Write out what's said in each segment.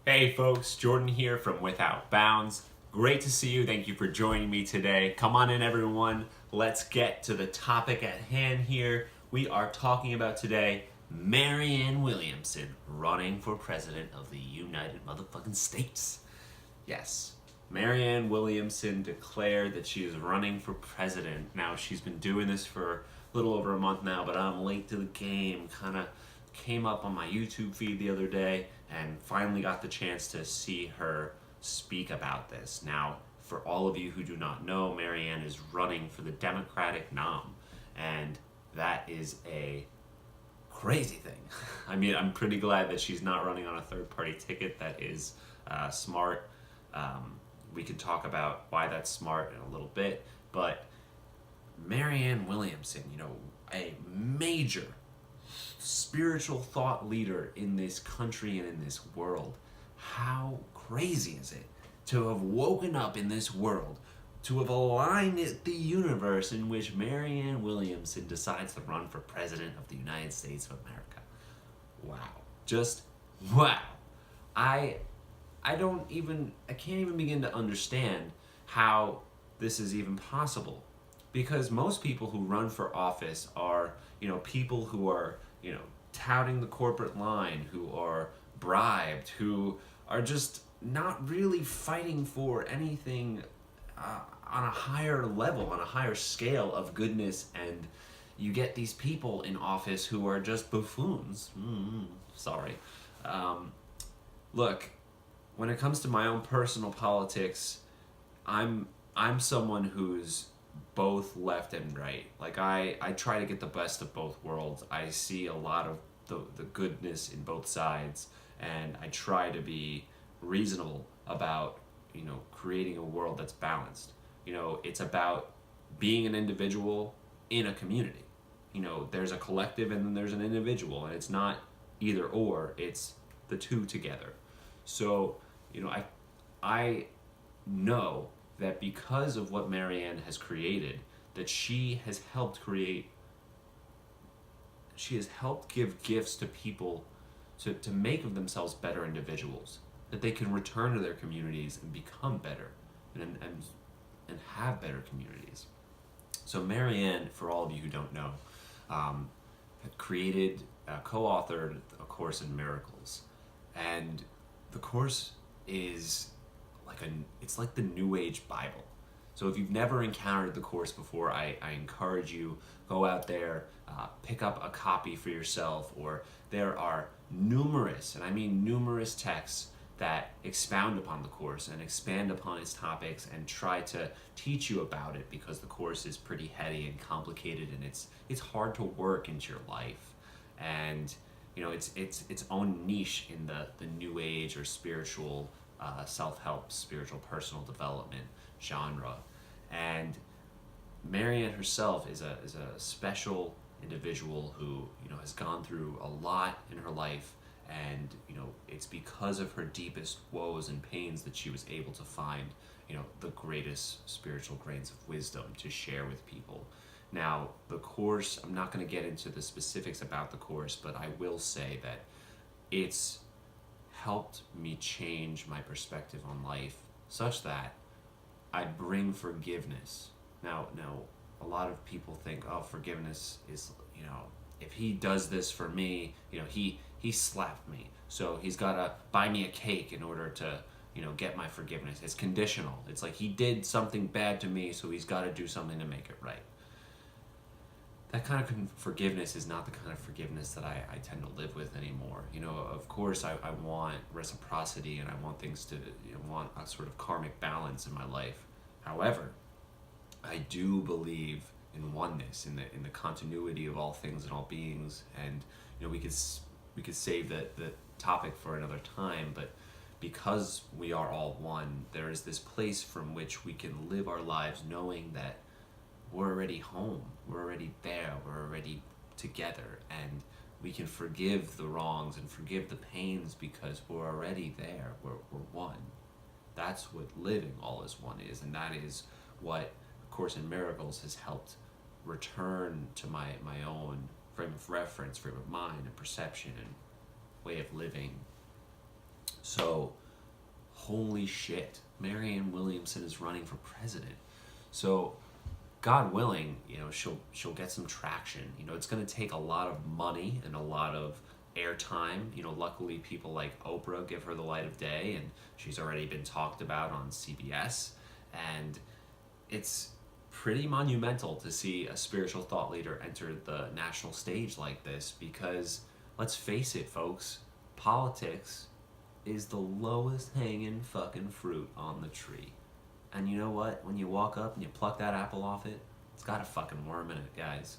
Hey folks, Jordan here from Without Bounds. Great to see you. Thank you for joining me today. Come on in, everyone. Let's get to the topic at hand here. We are talking about today Marianne Williamson running for president of the United Motherfucking States. Yes, Marianne Williamson declared that she is running for president. Now, she's been doing this for a little over a month now, but I'm late to the game. Kind of came up on my YouTube feed the other day and finally got the chance to see her speak about this. Now, for all of you who do not know, Marianne is running for the Democratic nom, and that is a crazy thing. I mean, I'm pretty glad that she's not running on a third party ticket. That is smart. We could talk about why that's smart in a little bit, but Marianne Williamson, a major spiritual thought leader in this country and in this world. How crazy is it to have woken up in this world, to have aligned the universe in which Marianne Williamson decides to run for president of the United States of America? Wow. Just wow. I I can't even begin to understand how this is even possible. Because most people who run for office are, people who are, touting the corporate line, who are bribed, who are just not really fighting for anything on a higher level, on a higher scale of goodness, and you get these people in office who are just buffoons. Sorry. Um, Look, when it comes to my own personal politics, I'm someone who's both left and right. Like I try to get the best of both worlds. I see a lot of the goodness in both sides, and I try to be reasonable about, creating a world that's balanced. It's about being an individual in a community. There's a collective and then there's an individual, and it's not either or, it's the two together. So, I know that because of what Marianne has created, that she has helped give gifts to people to make of themselves better individuals, that they can return to their communities and become better and have better communities. So Marianne, for all of you who don't know, had created, co-authored a course in miracles, and the course is it's like the New Age Bible. So if you've never encountered the course before, I encourage you, go out there, pick up a copy for yourself, or there are numerous, and I mean numerous, texts that expound upon the course and expand upon its topics and try to teach you about it, because the course is pretty heady and complicated, and it's hard to work into your life. And it's its own niche in the new age or spiritual self-help, spiritual personal development genre. And Marianne herself is a special individual who has gone through a lot in her life, and it's because of her deepest woes and pains that she was able to find the greatest spiritual grains of wisdom to share with people. Now, the course, I'm not going to get into the specifics about the course, but I will say that it's helped me change my perspective on life such that I bring forgiveness. Now, a lot of people think, oh, forgiveness is, if he does this for me, he slapped me, so he's got to buy me a cake in order to, get my forgiveness. It's conditional. It's like he did something bad to me, so he's got to do something to make it right. That kind of forgiveness is not the kind of forgiveness that I tend to live with anymore. Of course, I want reciprocity, and I want things to, want a sort of karmic balance in my life. However, I do believe in oneness, in the continuity of all things and all beings, and we could save the topic for another time, but because we are all one, there is this place from which we can live our lives knowing that we're already home, we're already there, we're already together, and we can forgive the wrongs and forgive the pains because we're already there, we're one. That's what living all as one is, and that is what A Course in Miracles has helped return to my own frame of reference, frame of mind, and perception, and way of living. So, holy shit, Marianne Williamson is running for president. So, God willing, she'll get some traction. It's going to take a lot of money and a lot of airtime. Luckily people like Oprah give her the light of day, and she's already been talked about on CBS. And it's pretty monumental to see a spiritual thought leader enter the national stage like this, because let's face it, folks, politics is the lowest hanging fucking fruit on the tree. And you know what? When you walk up and you pluck that apple off it, it's got a fucking worm in it, guys.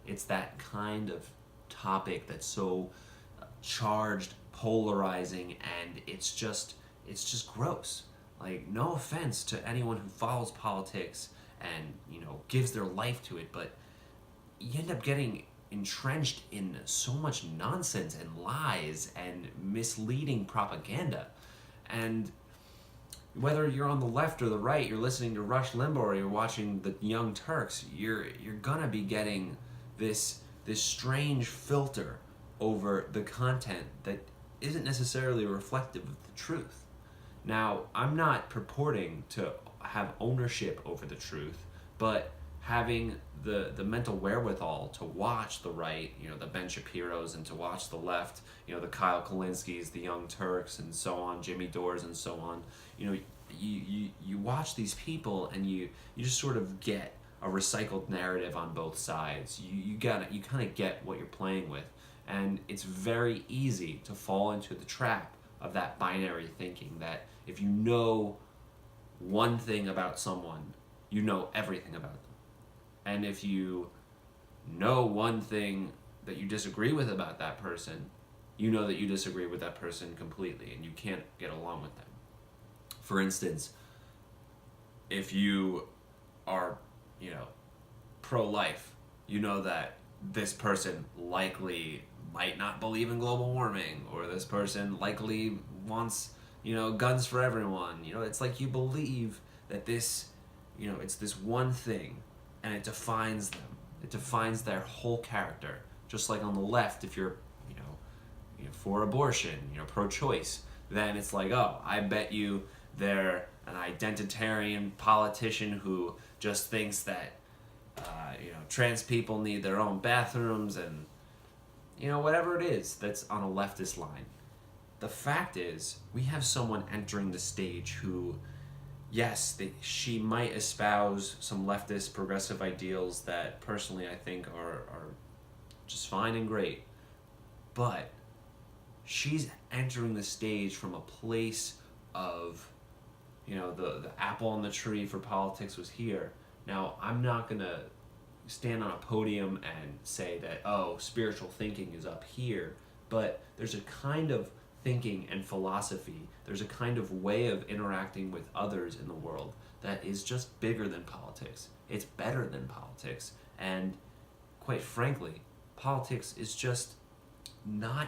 It's that kind of topic that's so charged, polarizing, and it's just gross. Like, no offense to anyone who follows politics and, gives their life to it, but you end up getting entrenched in so much nonsense and lies and misleading propaganda. And whether you're on the left or the right, you're listening to Rush Limbaugh or you're watching the Young Turks, you're gonna be getting this strange filter over the content that isn't necessarily reflective of the truth. Now, I'm not purporting to have ownership over the truth, but having the mental wherewithal to watch the right, the Ben Shapiros, and to watch the left, the Kyle Kalinskis, the Young Turks, and so on, Jimmy Dores, and so on. You watch these people, and you just sort of get a recycled narrative on both sides. You kind of get what you're playing with, and it's very easy to fall into the trap of that binary thinking that if you know one thing about someone, you know everything about them. And if you know one thing that you disagree with about that person, you know that you disagree with that person completely and you can't get along with them. For instance, if you are, pro-life, you know that this person likely might not believe in global warming, or this person likely wants, guns for everyone. It's like you believe that this, it's this one thing, and it defines them. It defines their whole character. Just like on the left, if you're, for abortion, pro-choice, then it's like, oh, I bet you they're an identitarian politician who just thinks that, trans people need their own bathrooms and, whatever it is that's on a leftist line. The fact is, we have someone entering the stage who, yes, she might espouse some leftist progressive ideals that personally I think are just fine and great, but she's entering the stage from a place of, the apple on the tree for politics was here. Now, I'm not going to stand on a podium and say that, oh, spiritual thinking is up here, but there's a kind of thinking and philosophy, there's a kind of way of interacting with others in the world that is just bigger than politics. It's better than politics. And quite frankly, politics is just not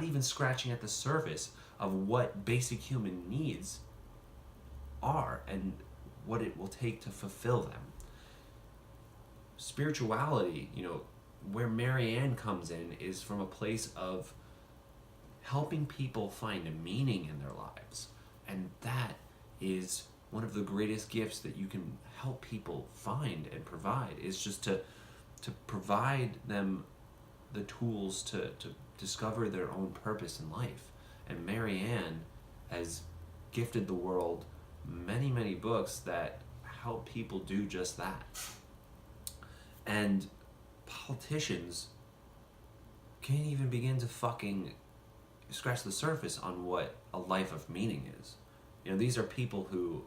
even scratching at the surface of what basic human needs are and what it will take to fulfill them. Spirituality, where Marianne comes in, is from a place of helping people find a meaning in their lives. And that is one of the greatest gifts that you can help people find and provide, is just to provide them the tools to discover their own purpose in life. And Marianne has gifted the world many, many books that help people do just that. And politicians can't even begin to fucking scratch the surface on what a life of meaning is. These are people who,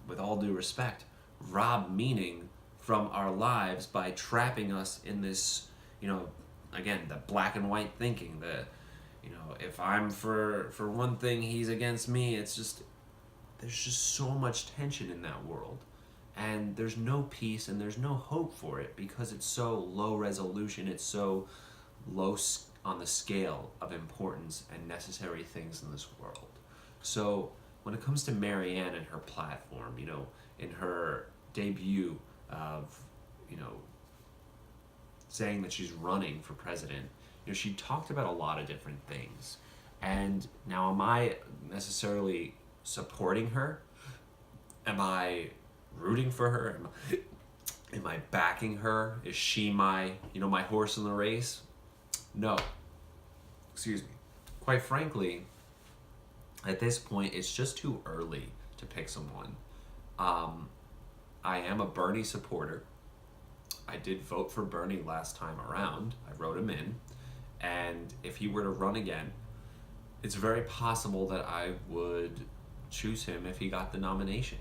with all due respect, rob meaning from our lives by trapping us in this, again, the black and white thinking, if I'm for one thing, he's against me. It's just, there's just so much tension in that world. And there's no peace and there's no hope for it because it's so low resolution, it's so low on the scale of importance and necessary things in this world. So when it comes to Marianne and her platform, in her debut of, saying that she's running for president, she talked about a lot of different things. And now, am I necessarily supporting her? Am I rooting for her? Am I backing her? Is she my, my horse in the race? No. Excuse me. Quite frankly, at this point, it's just too early to pick someone. I am a Bernie supporter. I did vote for Bernie last time around. I wrote him in. And if he were to run again, it's very possible that I would choose him if he got the nomination.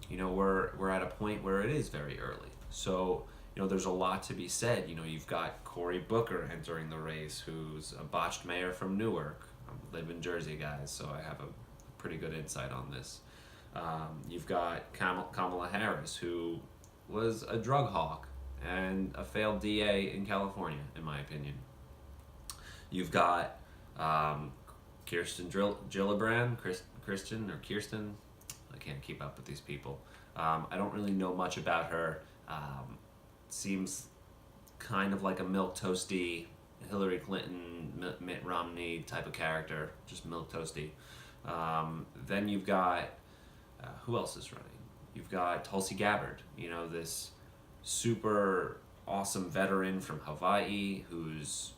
We're at a point where it is very early. So, there's a lot to be said. You've got Cory Booker entering the race, who's a botched mayor from Newark. I live in Jersey, guys, so I have a pretty good insight on this. You've got Kamala Harris, who was a drug hawk and a failed DA in California, in my opinion. You've got Kirsten Gillibrand, Kirsten. I can't keep up with these people. I don't really know much about her. Seems kind of like a milquetoasty Hillary Clinton, Mitt Romney type of character, just milquetoasty. Then you've got, who else is running? You've got Tulsi Gabbard, this super awesome veteran from Hawaii who's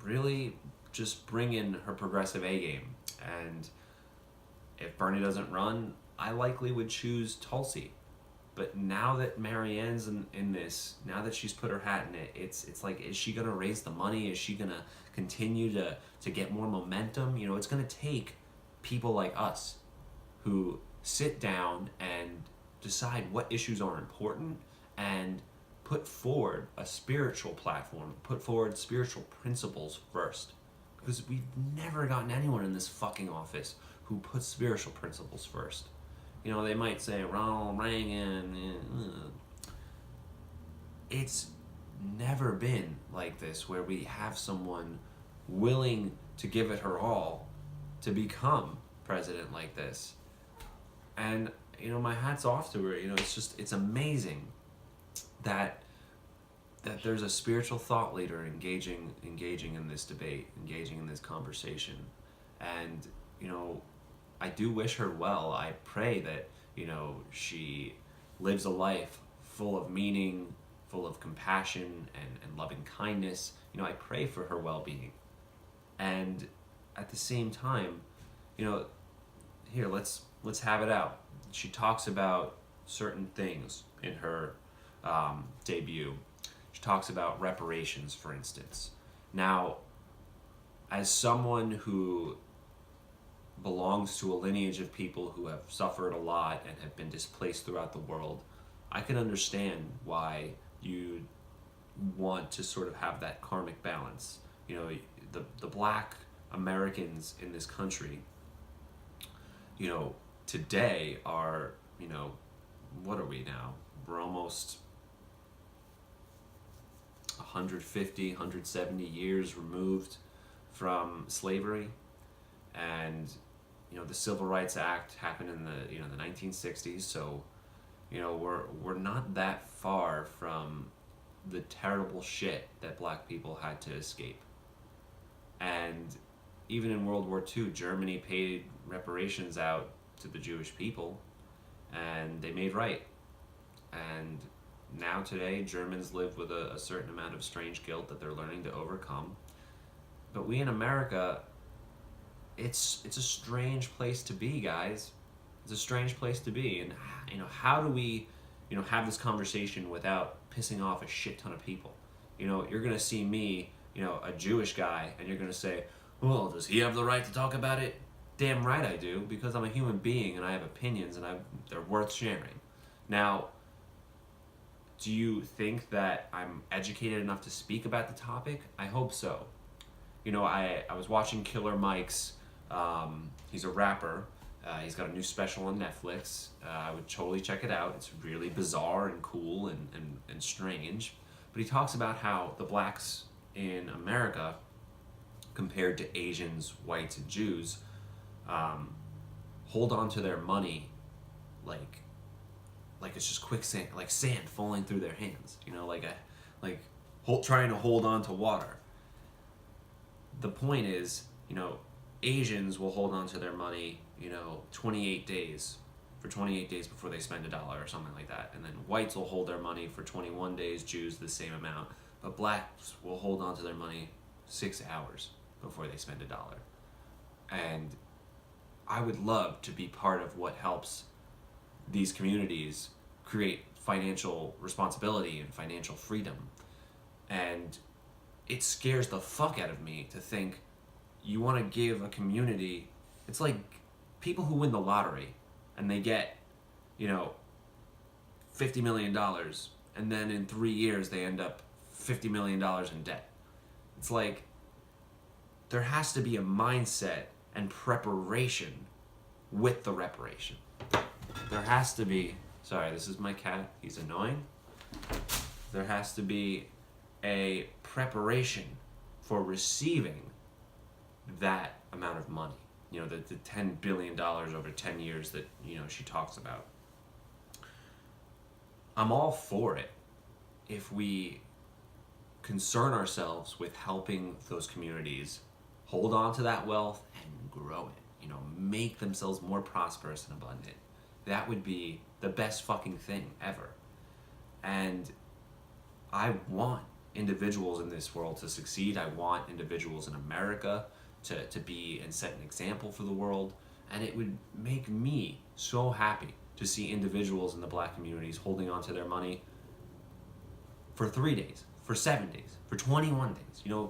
really just bringing her progressive A game. And if Bernie doesn't run, I likely would choose Tulsi. But now that Marianne's in this, now that she's put her hat in it, it's like, is she going to raise the money? Is she going to continue to get more momentum? It's going to take people like us who sit down and decide what issues are important and put forward a spiritual platform, put forward spiritual principles first. Because we've never gotten anyone in this fucking office who puts spiritual principles first. They might say Ronald Reagan. It's never been like this, where we have someone willing to give it her all to become president like this. And, my hat's off to her. It's amazing that there's a spiritual thought leader engaging in this debate, engaging in this conversation. And, I do wish her well. I pray that, she lives a life full of meaning, full of compassion and loving kindness. I pray for her well-being. And at the same time, here, let's have it out. She talks about certain things in her debut. She talks about reparations, for instance. Now, as someone who belongs to a lineage of people who have suffered a lot and have been displaced throughout the world, I can understand why you want to sort of have that karmic balance. The black Americans in this country, today are, what are we now? We're almost 150, 170 years removed from slavery. And, the Civil Rights Act happened in the 1960s. So, we're not that far from the terrible shit that black people had to escape. And even in World War II, Germany paid reparations out to the Jewish people, and they made right. And now today, Germans live with a certain amount of strange guilt that they're learning to overcome. But we in America, it's a strange place to be, guys. It's a strange place to be. And, how do we, have this conversation without pissing off a shit ton of people? You're going to see me, a Jewish guy, and you're going to say, well, does he have the right to talk about it? Damn right I do, because I'm a human being and I have opinions and they're worth sharing. Now, do you think that I'm educated enough to speak about the topic? I hope so. I was watching Killer Mike's, he's a rapper. He's got a new special on Netflix. I would totally check it out. It's really bizarre and cool and strange. But he talks about how the blacks in America, compared to Asians, whites, and Jews, hold on to their money like it's just quicksand, like sand falling through their hands. Trying to hold on to water. The point is, Asians will hold on to their money, 28 days, for 28 days before they spend $1 or something like that. And then whites will hold their money for 21 days, Jews the same amount. But blacks will hold on to their money 6 hours before they spend $1. And I would love to be part of what helps these communities create financial responsibility and financial freedom. And it scares the fuck out of me to think you want to give a community, it's like people who win the lottery and they get, $50 million, and then in 3 years they end up $50 million in debt. It's like there has to be a mindset and preparation with the reparation. There has to be, sorry, this is my cat, he's annoying. There has to be a preparation for receiving that amount of money. The $10 billion over 10 years that, she talks about. I'm all for it if we concern ourselves with helping those communities hold on to that wealth and grow it, make themselves more prosperous and abundant. That would be the best fucking thing ever. And I want individuals in this world to succeed. I want individuals in America to be and set an example for the world. And it would make me so happy to see individuals in the black communities holding on to their money for 3 days, for 7 days, for 21 days.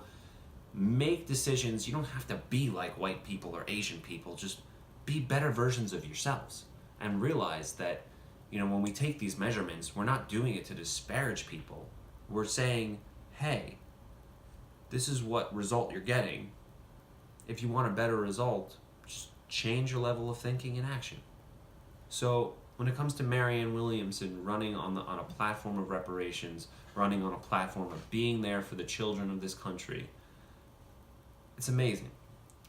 Make decisions. You don't have to be like white people or Asian people. Just be better versions of yourselves. And realize that, when we take these measurements, we're not doing it to disparage people. We're saying, hey, this is what result you're getting. If you want a better result, just change your level of thinking and action. So when it comes to Marianne Williamson running on a platform of reparations, running on a platform of being there for the children of this country, it's amazing.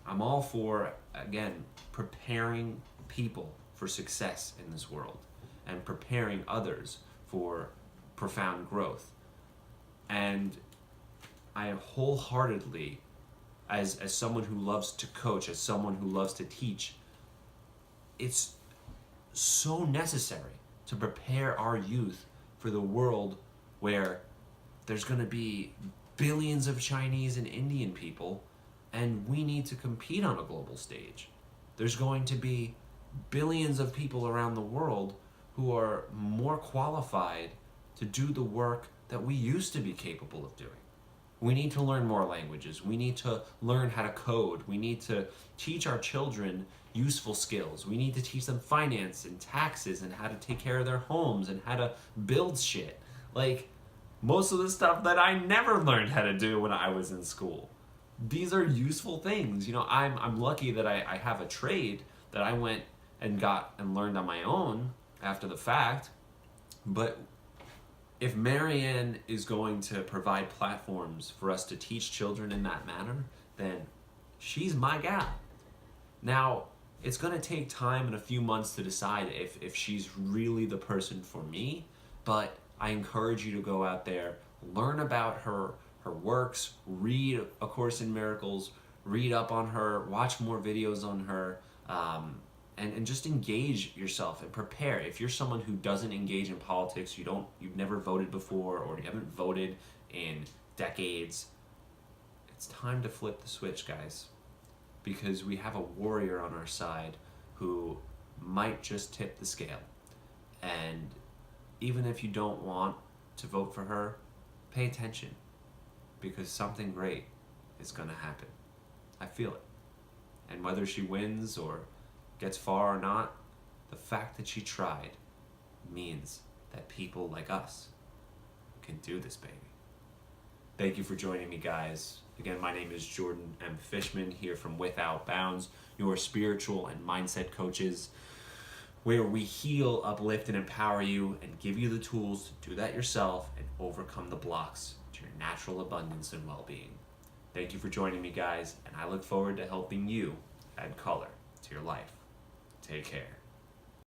I'm all for, again, preparing people for success in this world and preparing others for profound growth. And I wholeheartedly, as someone who loves to coach, as someone who loves to teach, it's so necessary to prepare our youth for the world where there's going to be billions of Chinese and Indian people, and we need to compete on a global stage. There's going to be billions of people around the world who are more qualified to do the work that we used to be capable of doing. We need to learn more languages. We need to learn how to code. We need to teach our children useful skills. We need to teach them finance and taxes and how to take care of their homes and how to build shit. Like, most of the stuff that I never learned how to do when I was in school. These are useful things. I'm lucky that I have a trade that I went and got and learned on my own after the fact. But if Marianne is going to provide platforms for us to teach children in that manner, then she's my gal. Now, it's going to take time and a few months to decide if she's really the person for me, but I encourage you to go out there, learn about her works, read A Course in Miracles, read up on her, watch more videos on her, and just engage yourself and prepare. If you're someone who doesn't engage in politics, you've never voted before, or you haven't voted in decades, it's time to flip the switch, guys, because we have a warrior on our side who might just tip the scale. And even if you don't want to vote for her, pay attention, because something great is going to happen. I feel it. And whether she wins or gets far or not, the fact that she tried means that people like us can do this, baby. Thank you for joining me, guys. Again, my name is Jordan M. Fishman, here from Without Bounds, your spiritual and mindset coaches, where we heal, uplift, and empower you and give you the tools to do that yourself and overcome the blocks to your natural abundance and well-being. Thank you for joining me, guys, and I look forward to helping you add color to your life. Take care.